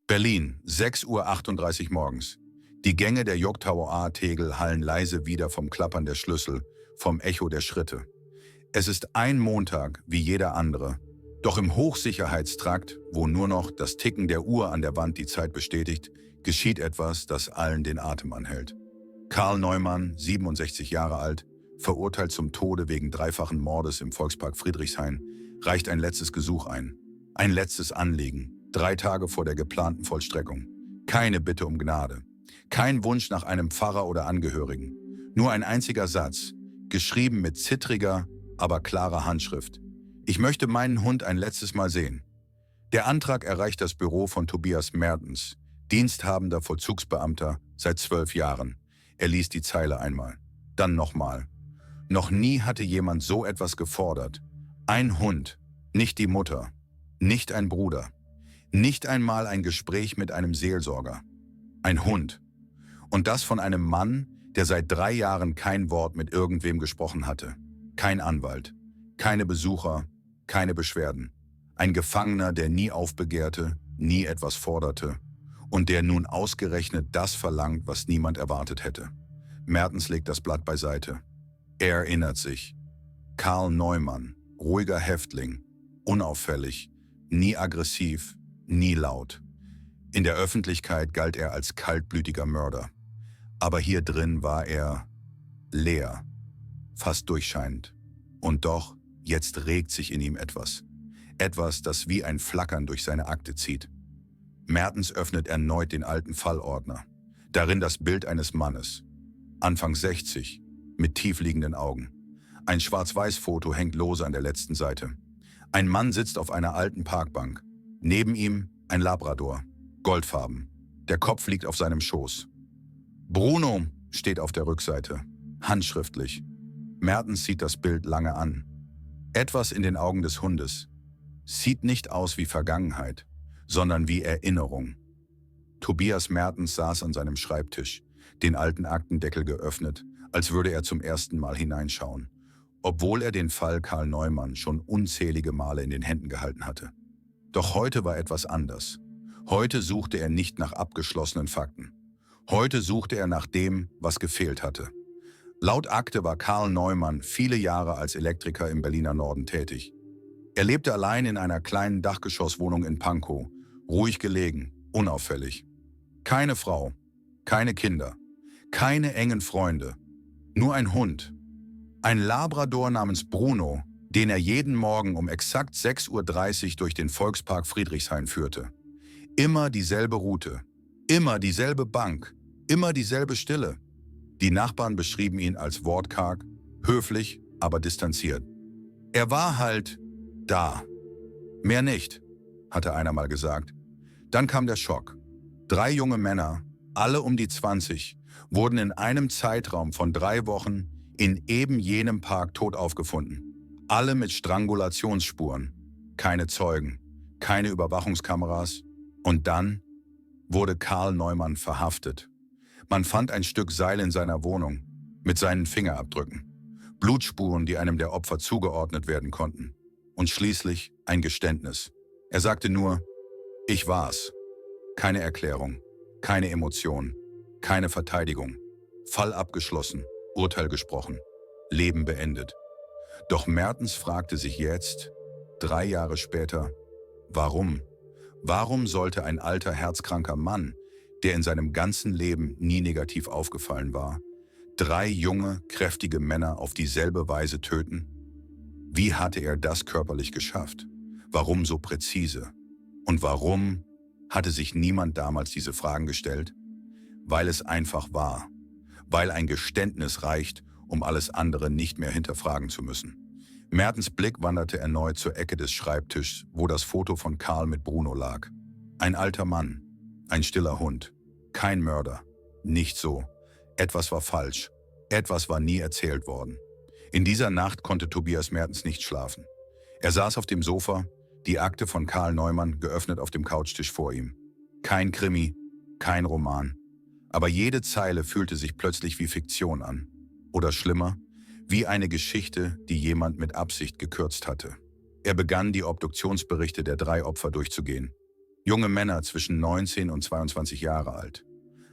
Berlin, 6:38 Uhr morgens. Die Gänge der JVA-Tegel hallen leise wider vom Klappern der Schlüssel, vom Echo der Schritte. Es ist ein Montag wie jeder andere. Doch im Hochsicherheitstrakt, wo nur noch das Ticken der Uhr an der Wand die Zeit bestätigt, geschieht etwas, das allen den Atem anhält. Karl Neumann, 67 Jahre alt, verurteilt zum Tode wegen dreifachen Mordes im Volkspark Friedrichshain, reicht ein letztes Gesuch ein. Ein letztes Anliegen, 3 Tage vor der geplanten Vollstreckung. Keine Bitte um Gnade. Kein Wunsch nach einem Pfarrer oder Angehörigen. Nur ein einziger Satz, geschrieben mit zittriger, aber klarer Handschrift. Ich möchte meinen Hund ein letztes Mal sehen. Der Antrag erreicht das Büro von Tobias Mertens, diensthabender Vollzugsbeamter seit 12 Jahren. Er liest die Zeile einmal, dann nochmal. Noch nie hatte jemand so etwas gefordert. Ein Hund, nicht die Mutter, nicht ein Bruder, nicht einmal ein Gespräch mit einem Seelsorger. Ein Hund. Und das von einem Mann, der seit 3 Jahren kein Wort mit irgendwem gesprochen hatte. Kein Anwalt, keine Besucher, keine Beschwerden. Ein Gefangener, der nie aufbegehrte, nie etwas forderte und der nun ausgerechnet das verlangt, was niemand erwartet hätte. Mertens legt das Blatt beiseite. Er erinnert sich. Karl Neumann, ruhiger Häftling, unauffällig, nie aggressiv, nie laut. In der Öffentlichkeit galt er als kaltblütiger Mörder. Aber hier drin war er leer, fast durchscheinend. Und doch, jetzt regt sich in ihm etwas. Etwas, das wie ein Flackern durch seine Akte zieht. Mertens öffnet erneut den alten Fallordner. Darin das Bild eines Mannes. Anfang 60, mit tiefliegenden Augen. Ein Schwarz-Weiß-Foto hängt lose an der letzten Seite. Ein Mann sitzt auf einer alten Parkbank. Neben ihm ein Labrador, goldfarben. Der Kopf liegt auf seinem Schoß. Bruno steht auf der Rückseite, handschriftlich. Mertens sieht das Bild lange an. Etwas in den Augen des Hundes. Sieht nicht aus wie Vergangenheit, sondern wie Erinnerung. Tobias Mertens saß an seinem Schreibtisch, den alten Aktendeckel geöffnet, als würde er zum ersten Mal hineinschauen, obwohl er den Fall Karl Neumann schon unzählige Male in den Händen gehalten hatte. Doch heute war etwas anders. Heute suchte er nicht nach abgeschlossenen Fakten. Heute suchte er nach dem, was gefehlt hatte. Laut Akte war Karl Neumann viele Jahre als Elektriker im Berliner Norden tätig. Er lebte allein in einer kleinen Dachgeschosswohnung in Pankow, ruhig gelegen, unauffällig. Keine Frau, keine Kinder, keine engen Freunde, nur ein Hund. Ein Labrador namens Bruno, den er jeden Morgen um exakt 6:30 Uhr durch den Volkspark Friedrichshain führte. Immer dieselbe Route, immer dieselbe Bank, immer dieselbe Stille. Die Nachbarn beschrieben ihn als wortkarg, höflich, aber distanziert. Er war halt da. Mehr nicht, hatte einer mal gesagt. Dann kam der Schock. 3 junge Männer, alle um die 20, wurden in einem Zeitraum von 3 Wochen in eben jenem Park tot aufgefunden. Alle mit Strangulationsspuren. Keine Zeugen, keine Überwachungskameras. Und dann wurde Karl Neumann verhaftet. Man fand ein Stück Seil in seiner Wohnung mit seinen Fingerabdrücken. Blutspuren, die einem der Opfer zugeordnet werden konnten. Und schließlich ein Geständnis. Er sagte nur, ich war's. Keine Erklärung, keine Emotion, keine Verteidigung. Fall abgeschlossen, Urteil gesprochen, Leben beendet. Doch Mertens fragte sich jetzt, 3 Jahre später, warum? Warum sollte ein alter, herzkranker Mann, der in seinem ganzen Leben nie negativ aufgefallen war, 3 junge, kräftige Männer auf dieselbe Weise töten? Wie hatte er das körperlich geschafft? Warum so präzise? Und warum hatte sich niemand damals diese Fragen gestellt? Weil es einfach war. Weil ein Geständnis reicht, um alles andere nicht mehr hinterfragen zu müssen. Mertens Blick wanderte erneut zur Ecke des Schreibtischs, wo das Foto von Karl mit Bruno lag. Ein alter Mann, ein stiller Hund, kein Mörder, nicht so. Etwas war falsch, etwas war nie erzählt worden. In dieser Nacht konnte Tobias Mertens nicht schlafen. Er saß auf dem Sofa, die Akte von Karl Neumann geöffnet auf dem Couchtisch vor ihm. Kein Krimi, kein Roman. Aber jede Zeile fühlte sich plötzlich wie Fiktion an. Oder schlimmer, wie eine Geschichte, die jemand mit Absicht gekürzt hatte. Er begann, die Obduktionsberichte der 3 Opfer durchzugehen. Junge Männer zwischen 19 und 22 Jahre alt.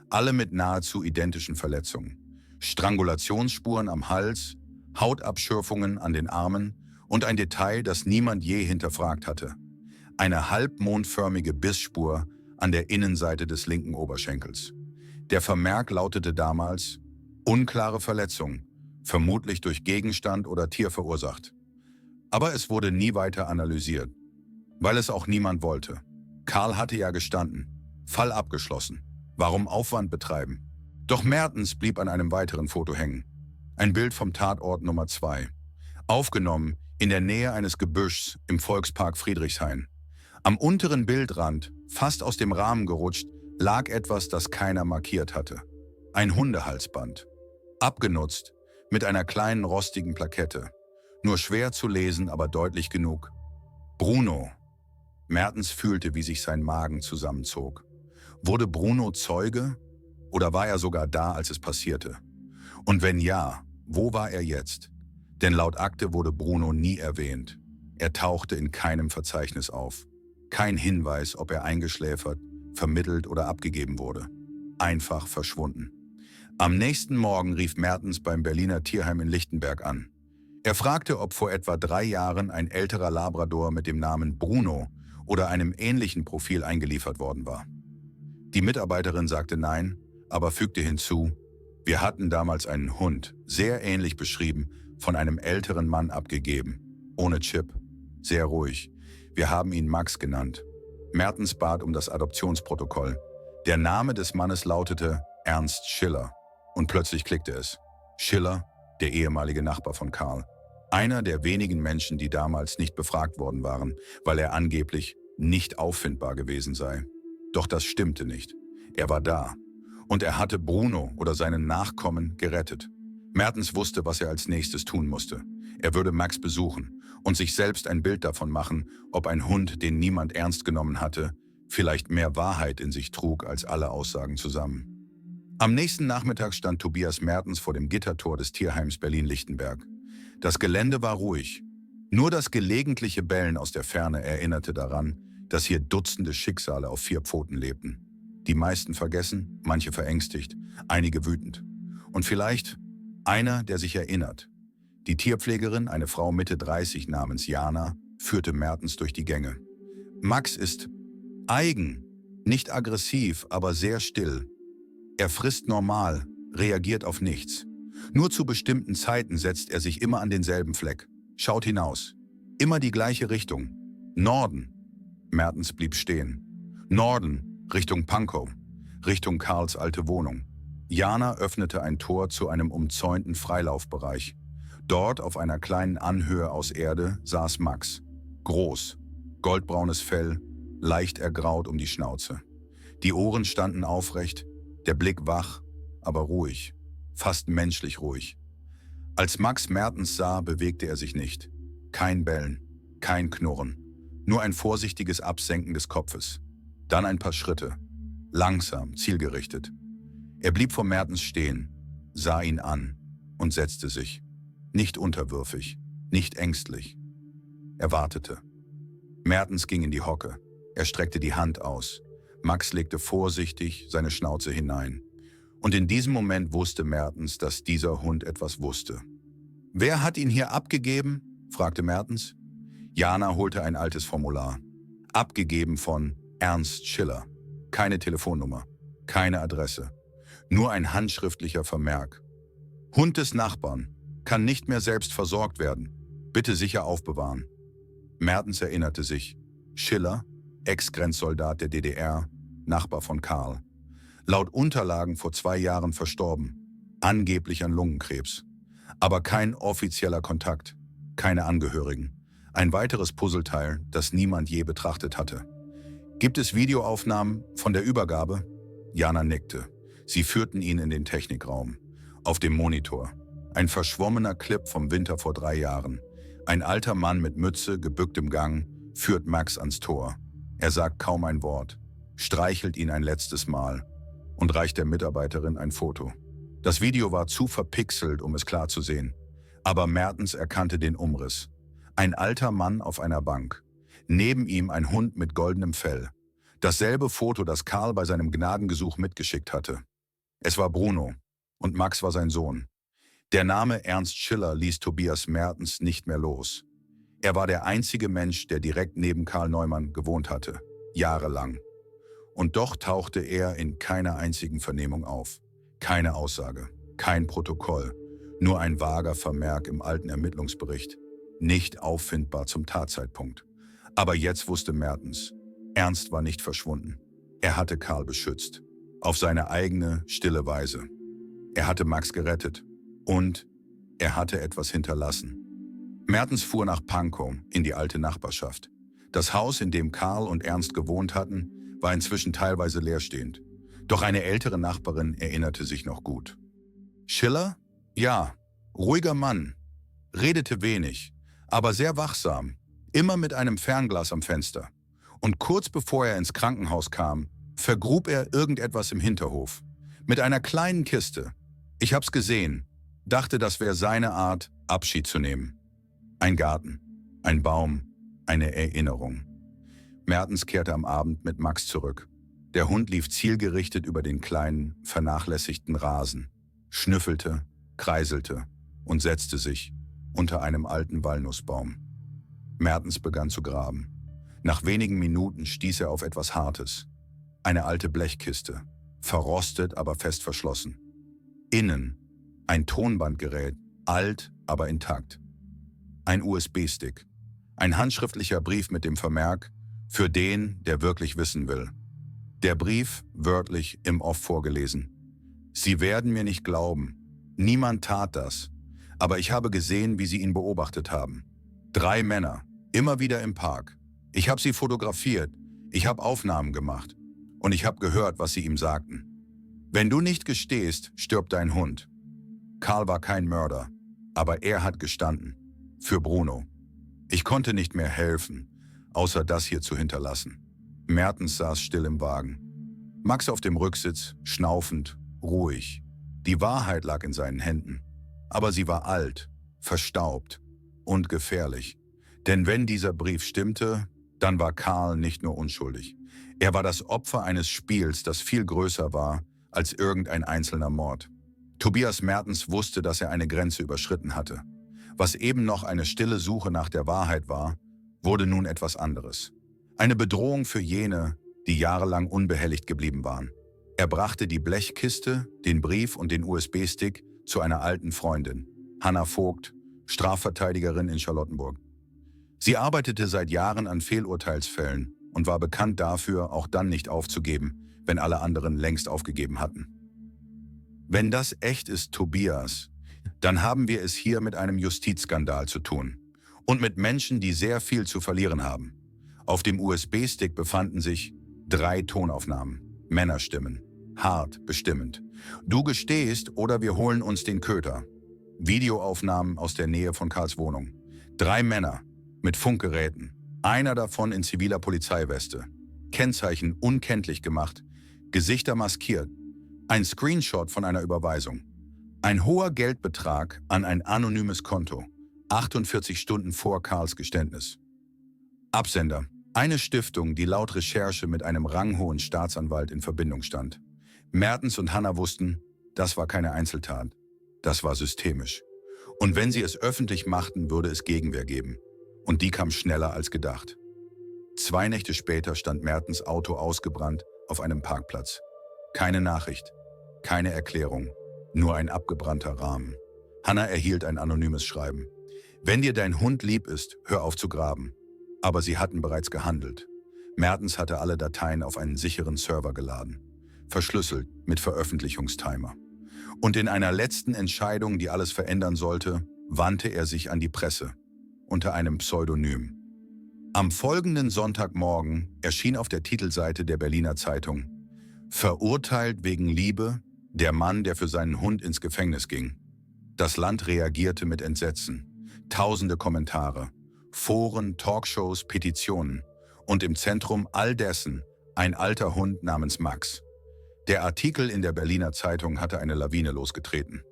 Alle mit nahezu identischen Verletzungen. Strangulationsspuren am Hals, Hautabschürfungen an den Armen und ein Detail, das niemand je hinterfragt hatte. Eine halbmondförmige Bissspur an der Innenseite des linken Oberschenkels. Der Vermerk lautete damals: unklare Verletzung, vermutlich durch Gegenstand oder Tier verursacht. Aber es wurde nie weiter analysiert, weil es auch niemand wollte. Carl hatte ja gestanden. Fall abgeschlossen. Warum Aufwand betreiben? Doch Mertens blieb an einem weiteren Foto hängen. Ein Bild vom Tatort Nummer 2. Aufgenommen in der Nähe eines Gebüschs im Volkspark Friedrichshain. Am unteren Bildrand, fast aus dem Rahmen gerutscht, lag etwas, das keiner markiert hatte. Ein Hundehalsband. Abgenutzt, mit einer kleinen rostigen Plakette. Nur schwer zu lesen, aber deutlich genug. Bruno. Mertens fühlte, wie sich sein Magen zusammenzog. Wurde Bruno Zeuge? Oder war er sogar da, als es passierte? Und wenn ja, wo war er jetzt? Denn laut Akte wurde Bruno nie erwähnt. Er tauchte in keinem Verzeichnis auf. Kein Hinweis, ob er eingeschläfert, vermittelt oder abgegeben wurde. Einfach verschwunden. Am nächsten Morgen rief Mertens beim Berliner Tierheim in Lichtenberg an. Er fragte, ob vor etwa 3 Jahren ein älterer Labrador mit dem Namen Bruno oder einem ähnlichen Profil eingeliefert worden war. Die Mitarbeiterin sagte nein, aber fügte hinzu: wir hatten damals einen Hund, sehr ähnlich beschrieben, von einem älteren Mann abgegeben. Ohne Chip. Sehr ruhig. Wir haben ihn Max genannt. Mertens bat um das Adoptionsprotokoll. Der Name des Mannes lautete Ernst Schiller. Und plötzlich klickte es. Schiller, der ehemalige Nachbar von Carl. Einer der wenigen Menschen, die damals nicht befragt worden waren, weil er angeblich nicht auffindbar gewesen sei. Doch das stimmte nicht. Er war da. Und er hatte Bruno oder seinen Nachkommen gerettet. Mertens wusste, was er als nächstes tun musste. Er würde Max besuchen und sich selbst ein Bild davon machen, ob ein Hund, den niemand ernst genommen hatte, vielleicht mehr Wahrheit in sich trug als alle Aussagen zusammen. Am nächsten Nachmittag stand Tobias Mertens vor dem Gittertor des Tierheims Berlin-Lichtenberg. Das Gelände war ruhig. Nur das gelegentliche Bellen aus der Ferne erinnerte daran, dass hier Dutzende Schicksale auf 4 Pfoten lebten. Die meisten vergessen, manche verängstigt, einige wütend. Und vielleicht einer, der sich erinnert. Die Tierpflegerin, eine Frau Mitte 30 namens Jana, führte Mertens durch die Gänge. Max ist eigen, nicht aggressiv, aber sehr still. Er frisst normal, reagiert auf nichts. Nur zu bestimmten Zeiten setzt er sich immer an denselben Fleck, schaut hinaus. Immer die gleiche Richtung. Norden. Mertens blieb stehen. Norden, Richtung Pankow, Richtung Karls alte Wohnung. Jana öffnete ein Tor zu einem umzäunten Freilaufbereich. Dort, auf einer kleinen Anhöhe aus Erde, saß Max. Groß, goldbraunes Fell, leicht ergraut um die Schnauze. Die Ohren standen aufrecht, der Blick wach, aber ruhig, fast menschlich ruhig. Als Max Mertens sah, bewegte er sich nicht. Kein Bellen, kein Knurren, nur ein vorsichtiges Absenken des Kopfes. Dann ein paar Schritte, langsam, zielgerichtet. Er blieb vor Mertens stehen, sah ihn an und setzte sich. Nicht unterwürfig, nicht ängstlich. Er wartete. Mertens ging in die Hocke. Er streckte die Hand aus. Max legte vorsichtig seine Schnauze hinein. Und in diesem Moment wusste Mertens, dass dieser Hund etwas wusste. »Wer hat ihn hier abgegeben?« fragte Mertens. Jana holte ein altes Formular. Abgegeben von Ernst Schiller. Keine Telefonnummer, keine Adresse. Nur ein handschriftlicher Vermerk. Hund des Nachbarn. Kann nicht mehr selbst versorgt werden. Bitte sicher aufbewahren. Mertens erinnerte sich. Schiller, Ex-Grenzsoldat der DDR, Nachbar von Karl. Laut Unterlagen vor 2 Jahren verstorben. Angeblich an Lungenkrebs. Aber kein offizieller Kontakt. Keine Angehörigen. Ein weiteres Puzzleteil, das niemand je betrachtet hatte. Gibt es Videoaufnahmen von der Übergabe? Jana nickte. Sie führten ihn in den Technikraum. Auf dem Monitor. Ein verschwommener Clip vom Winter vor 3 Jahren. Ein alter Mann mit Mütze, gebücktem Gang, führt Max ans Tor. Er sagt kaum ein Wort, streichelt ihn ein letztes Mal und reicht der Mitarbeiterin ein Foto. Das Video war zu verpixelt, um es klar zu sehen. Aber Mertens erkannte den Umriss. Ein alter Mann auf einer Bank. Neben ihm ein Hund mit goldenem Fell. Dasselbe Foto, das Karl bei seinem Gnadengesuch mitgeschickt hatte. Es war Bruno und Max war sein Sohn. Der Name Ernst Schiller ließ Tobias Mertens nicht mehr los. Er war der einzige Mensch, der direkt neben Karl Neumann gewohnt hatte, jahrelang. Und doch tauchte er in keiner einzigen Vernehmung auf. Keine Aussage, kein Protokoll, nur ein vager Vermerk im alten Ermittlungsbericht. Nicht auffindbar zum Tatzeitpunkt. Aber jetzt wusste Mertens, Ernst war nicht verschwunden. Er hatte Karl beschützt. Auf seine eigene, stille Weise. Er hatte Max gerettet. Und er hatte etwas hinterlassen. Mertens fuhr nach Pankow in die alte Nachbarschaft. Das Haus, in dem Karl und Ernst gewohnt hatten, war inzwischen teilweise leerstehend. Doch eine ältere Nachbarin erinnerte sich noch gut. Schiller? Ja, ruhiger Mann. Redete wenig, aber sehr wachsam. Immer mit einem Fernglas am Fenster. Und kurz bevor er ins Krankenhaus kam, vergrub er irgendetwas im Hinterhof. Mit einer kleinen Kiste. Ich hab's gesehen. Dachte, das wäre seine Art, Abschied zu nehmen. Ein Garten, ein Baum, eine Erinnerung. Mertens kehrte am Abend mit Max zurück. Der Hund lief zielgerichtet über den kleinen, vernachlässigten Rasen, schnüffelte, kreiselte und setzte sich unter einem alten Walnussbaum. Mertens begann zu graben. Nach wenigen Minuten stieß er auf etwas Hartes. Eine alte Blechkiste, verrostet, aber fest verschlossen. Innen ein Tonbandgerät, alt, aber intakt. Ein USB-Stick. Ein handschriftlicher Brief mit dem Vermerk, für den, der wirklich wissen will. Der Brief, wörtlich im Off vorgelesen. Sie werden mir nicht glauben. Niemand tat das. Aber ich habe gesehen, wie sie ihn beobachtet haben. 3 Männer, immer wieder im Park. Ich habe sie fotografiert. Ich habe Aufnahmen gemacht. Und ich habe gehört, was sie ihm sagten. Wenn du nicht gestehst, stirbt dein Hund. Karl war kein Mörder, aber er hat gestanden. Für Bruno. Ich konnte nicht mehr helfen, außer das hier zu hinterlassen. Mertens saß still im Wagen. Max auf dem Rücksitz, schnaufend, ruhig. Die Wahrheit lag in seinen Händen. Aber sie war alt, verstaubt und gefährlich. Denn wenn dieser Brief stimmte, dann war Karl nicht nur unschuldig. Er war das Opfer eines Spiels, das viel größer war als irgendein einzelner Mord. Tobias Mertens wusste, dass er eine Grenze überschritten hatte. Was eben noch eine stille Suche nach der Wahrheit war, wurde nun etwas anderes. Eine Bedrohung für jene, die jahrelang unbehelligt geblieben waren. Er brachte die Blechkiste, den Brief und den USB-Stick zu einer alten Freundin, Hanna Vogt, Strafverteidigerin in Charlottenburg. Sie arbeitete seit Jahren an Fehlurteilsfällen und war bekannt dafür, auch dann nicht aufzugeben, wenn alle anderen längst aufgegeben hatten. Wenn das echt ist, Tobias, dann haben wir es hier mit einem Justizskandal zu tun. Und mit Menschen, die sehr viel zu verlieren haben. Auf dem USB-Stick befanden sich 3 Tonaufnahmen. Männerstimmen. Hart, bestimmend. Du gestehst oder wir holen uns den Köter. Videoaufnahmen aus der Nähe von Karls Wohnung. 3 Männer mit Funkgeräten. Einer davon in ziviler Polizeiweste. Kennzeichen unkenntlich gemacht. Gesichter maskiert. Ein Screenshot von einer Überweisung. Ein hoher Geldbetrag an ein anonymes Konto. 48 Stunden vor Karls Geständnis. Absender. Eine Stiftung, die laut Recherche mit einem ranghohen Staatsanwalt in Verbindung stand. Mertens und Hanna wussten, das war keine Einzeltat. Das war systemisch. Und wenn sie es öffentlich machten, würde es Gegenwehr geben. Und die kam schneller als gedacht. 2 Nächte später stand Mertens Auto ausgebrannt auf einem Parkplatz. Keine Nachricht, keine Erklärung, nur ein abgebrannter Rahmen. Hanna erhielt ein anonymes Schreiben. Wenn dir dein Hund lieb ist, hör auf zu graben. Aber sie hatten bereits gehandelt. Mertens hatte alle Dateien auf einen sicheren Server geladen. Verschlüsselt mit Veröffentlichungstimer. Und in einer letzten Entscheidung, die alles verändern sollte, wandte er sich an die Presse. Unter einem Pseudonym. Am folgenden Sonntagmorgen erschien auf der Titelseite der Berliner Zeitung: Verurteilt wegen Liebe, der Mann, der für seinen Hund ins Gefängnis ging. Das Land reagierte mit Entsetzen. Tausende Kommentare, Foren, Talkshows, Petitionen und im Zentrum all dessen ein alter Hund namens Max. Der Artikel in der Berliner Zeitung hatte eine Lawine losgetreten.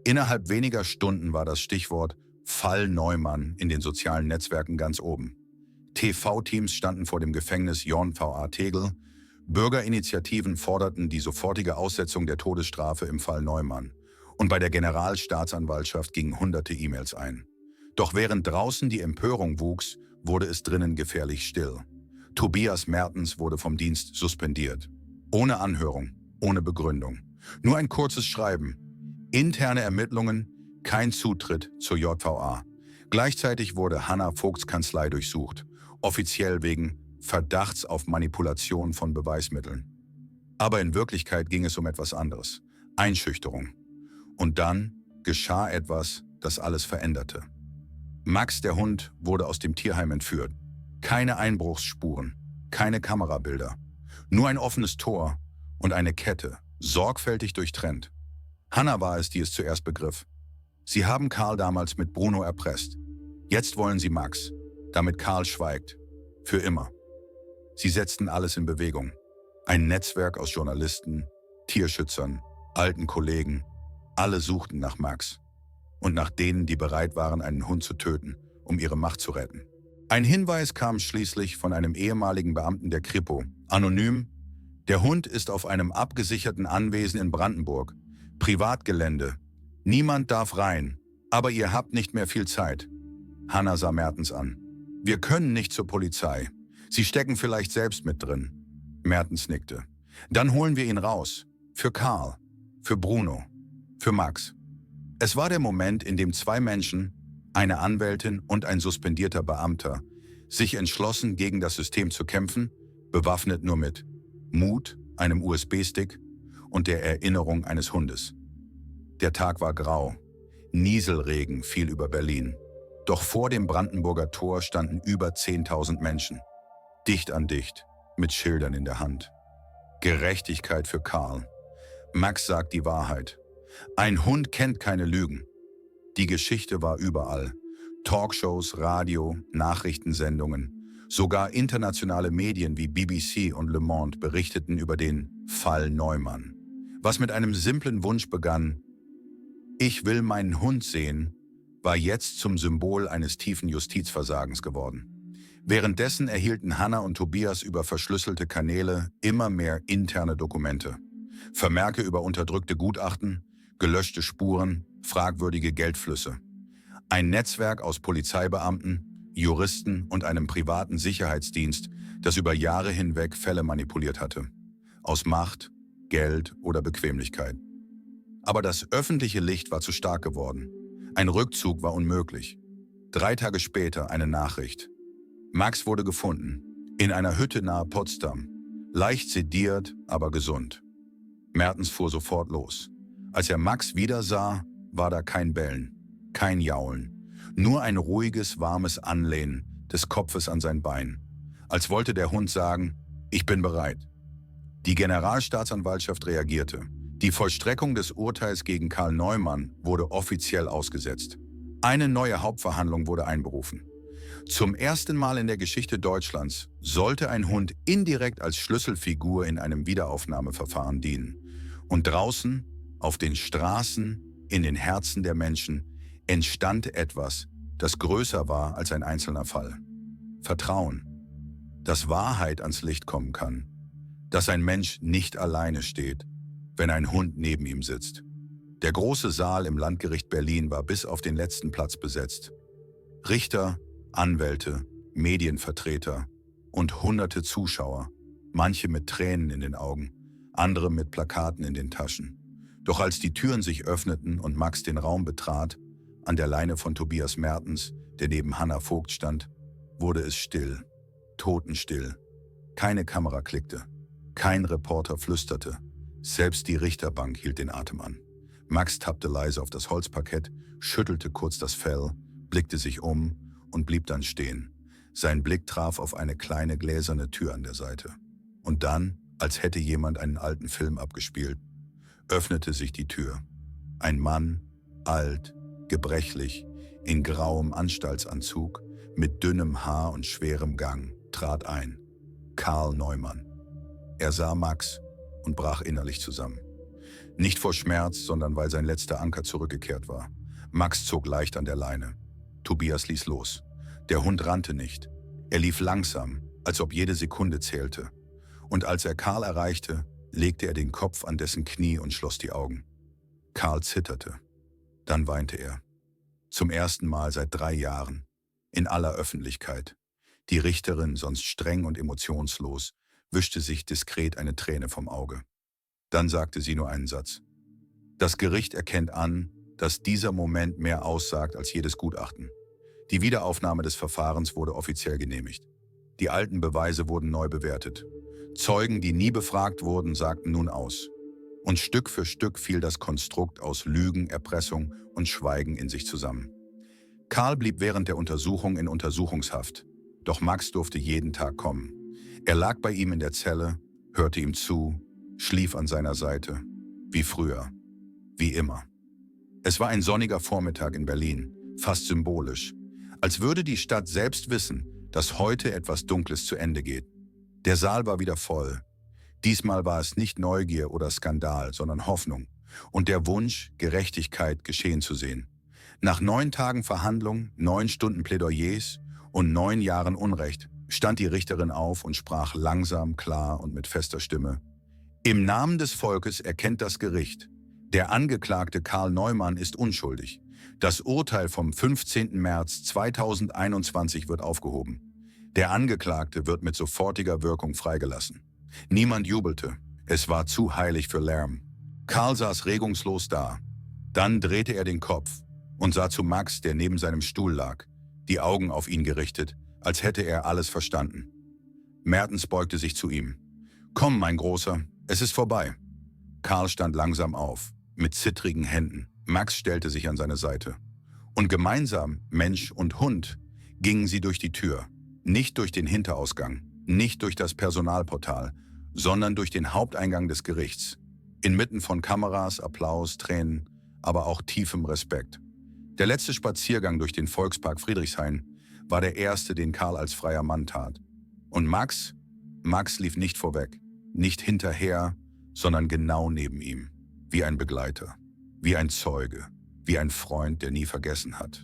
Innerhalb weniger Stunden war das Stichwort Fall Neumann in den sozialen Netzwerken ganz oben. TV-Teams standen vor dem Gefängnis JVA Tegel, Bürgerinitiativen forderten die sofortige Aussetzung der Todesstrafe im Fall Neumann. Und bei der Generalstaatsanwaltschaft gingen hunderte E-Mails ein. Doch während draußen die Empörung wuchs, wurde es drinnen gefährlich still. Tobias Mertens wurde vom Dienst suspendiert. Ohne Anhörung, ohne Begründung. Nur ein kurzes Schreiben. Interne Ermittlungen, kein Zutritt zur JVA. Gleichzeitig wurde Hannah Vogts Kanzlei durchsucht, offiziell wegen Verdachts auf Manipulation von Beweismitteln. Aber in Wirklichkeit ging es um etwas anderes. Einschüchterung. Und dann geschah etwas, das alles veränderte. Max, der Hund, wurde aus dem Tierheim entführt. Keine Einbruchsspuren, keine Kamerabilder. Nur ein offenes Tor und eine Kette, sorgfältig durchtrennt. Hannah war es, die es zuerst begriff. Sie haben Karl damals mit Bruno erpresst. Jetzt wollen sie Max, damit Karl schweigt. Für immer. Sie setzten alles in Bewegung. Ein Netzwerk aus Journalisten, Tierschützern, alten Kollegen. Alle suchten nach Max. Und nach denen, die bereit waren, einen Hund zu töten, um ihre Macht zu retten. Ein Hinweis kam schließlich von einem ehemaligen Beamten der Kripo. Anonym: Der Hund ist auf einem abgesicherten Anwesen in Brandenburg. Privatgelände. Niemand darf rein. Aber ihr habt nicht mehr viel Zeit. Hannah sah Mertens an. Wir können nicht zur Polizei. Sie stecken vielleicht selbst mit drin. Mertens nickte. Dann holen wir ihn raus. Für Karl. Für Bruno. Für Max. Es war der Moment, in dem zwei Menschen, eine Anwältin und ein suspendierter Beamter, sich entschlossen, gegen das System zu kämpfen, bewaffnet nur mit Mut, einem USB-Stick und der Erinnerung eines Hundes. Der Tag war grau. Nieselregen fiel über Berlin. Doch vor dem Brandenburger Tor standen über 10.000 Menschen. Dicht an dicht, mit Schildern in der Hand. Gerechtigkeit für Karl. Max sagt die Wahrheit. Ein Hund kennt keine Lügen. Die Geschichte war überall. Talkshows, Radio, Nachrichtensendungen. Sogar internationale Medien wie BBC und Le Monde berichteten über den Fall Neumann. Was mit einem simplen Wunsch begann: Ich will meinen Hund sehen, war jetzt zum Symbol eines tiefen Justizversagens geworden. Währenddessen erhielten Hannah und Tobias über verschlüsselte Kanäle immer mehr interne Dokumente. Vermerke über unterdrückte Gutachten, gelöschte Spuren, fragwürdige Geldflüsse. Ein Netzwerk aus Polizeibeamten, Juristen und einem privaten Sicherheitsdienst, das über Jahre hinweg Fälle manipuliert hatte. Aus Macht, Geld oder Bequemlichkeit. Aber das öffentliche Licht war zu stark geworden. Ein Rückzug war unmöglich. 3 Tage später eine Nachricht. Max wurde gefunden, in einer Hütte nahe Potsdam. Leicht sediert, aber gesund. Mertens fuhr sofort los. Als er Max wieder sah, war da kein Bellen, kein Jaulen. Nur ein ruhiges, warmes Anlehnen des Kopfes an sein Bein. Als wollte der Hund sagen: Ich bin bereit. Die Generalstaatsanwaltschaft reagierte. Die Vollstreckung des Urteils gegen Karl Neumann wurde offiziell ausgesetzt. Eine neue Hauptverhandlung wurde einberufen. Zum ersten Mal in der Geschichte Deutschlands sollte ein Hund indirekt als Schlüsselfigur in einem Wiederaufnahmeverfahren dienen. Und draußen, auf den Straßen, in den Herzen der Menschen, entstand etwas, das größer war als ein einzelner Fall. Vertrauen. Dass Wahrheit ans Licht kommen kann. Dass ein Mensch nicht alleine steht, wenn ein Hund neben ihm sitzt. Der große Saal im Landgericht Berlin war bis auf den letzten Platz besetzt. Richter, Anwälte, Medienvertreter und hunderte Zuschauer, manche mit Tränen in den Augen, andere mit Plakaten in den Taschen. Doch als die Türen sich öffneten und Max den Raum betrat, an der Leine von Tobias Mertens, der neben Hannah Vogt stand, wurde es still, totenstill. Keine Kamera klickte, kein Reporter flüsterte. Selbst die Richterbank hielt den Atem an. Max tappte leise auf das Holzparkett, schüttelte kurz das Fell, blickte sich um und blieb dann stehen. Sein Blick traf auf eine kleine gläserne Tür an der Seite. Und dann, als hätte jemand einen alten Film abgespielt, öffnete sich die Tür. Ein Mann, alt, gebrechlich, in grauem Anstaltsanzug, mit dünnem Haar und schwerem Gang, trat ein. Karl Neumann. Er sah Max und brach innerlich zusammen. Nicht vor Schmerz, sondern weil sein letzter Anker zurückgekehrt war. Max zog leicht an der Leine. Tobias ließ los. Der Hund rannte nicht. Er lief langsam, als ob jede Sekunde zählte. Und als er Karl erreichte, legte er den Kopf an dessen Knie und schloss die Augen. Karl zitterte. Dann weinte er. Zum ersten Mal seit 3 Jahren. In aller Öffentlichkeit. Die Richterin, sonst streng und emotionslos, wischte sich diskret eine Träne vom Auge. Dann sagte sie nur einen Satz. Das Gericht erkennt an, dass dieser Moment mehr aussagt als jedes Gutachten. Die Wiederaufnahme des Verfahrens wurde offiziell genehmigt. Die alten Beweise wurden neu bewertet. Zeugen, die nie befragt wurden, sagten nun aus. Und Stück für Stück fiel das Konstrukt aus Lügen, Erpressung und Schweigen in sich zusammen. Karl blieb während der Untersuchung in Untersuchungshaft. Doch Max durfte jeden Tag kommen. Er lag bei ihm in der Zelle, hörte ihm zu, schlief an seiner Seite. Wie früher. Wie immer. Es war ein sonniger Vormittag in Berlin, fast symbolisch. Als würde die Stadt selbst wissen, dass heute etwas Dunkles zu Ende geht. Der Saal war wieder voll. Diesmal war es nicht Neugier oder Skandal, sondern Hoffnung und der Wunsch, Gerechtigkeit geschehen zu sehen. Nach 9 Tagen Verhandlung, 9 Stunden Plädoyers und 9 Jahren Unrecht stand die Richterin auf und sprach langsam, klar und mit fester Stimme. Im Namen des Volkes erkennt das Gericht. Der Angeklagte Karl Neumann ist unschuldig. Das Urteil vom 15. März 2021 wird aufgehoben. Der Angeklagte wird mit sofortiger Wirkung freigelassen. Niemand jubelte. Es war zu heilig für Lärm. Karl saß regungslos da. Dann drehte er den Kopf und sah zu Max, der neben seinem Stuhl lag, die Augen auf ihn gerichtet, als hätte er alles verstanden. Mertens beugte sich zu ihm. »Komm, mein Großer, es ist vorbei.« Karl stand langsam auf, mit zittrigen Händen. Max stellte sich an seine Seite. Und gemeinsam, Mensch und Hund, gingen sie durch die Tür. Nicht durch den Hinterausgang, nicht durch das Personalportal, sondern durch den Haupteingang des Gerichts. Inmitten von Kameras, Applaus, Tränen, aber auch tiefem Respekt. Der letzte Spaziergang durch den Volkspark Friedrichshain war der erste, den Karl als freier Mann tat. Und Max lief nicht vorweg, nicht hinterher, sondern genau neben ihm, wie ein Begleiter, wie ein Zeuge, wie ein Freund, der nie vergessen hat.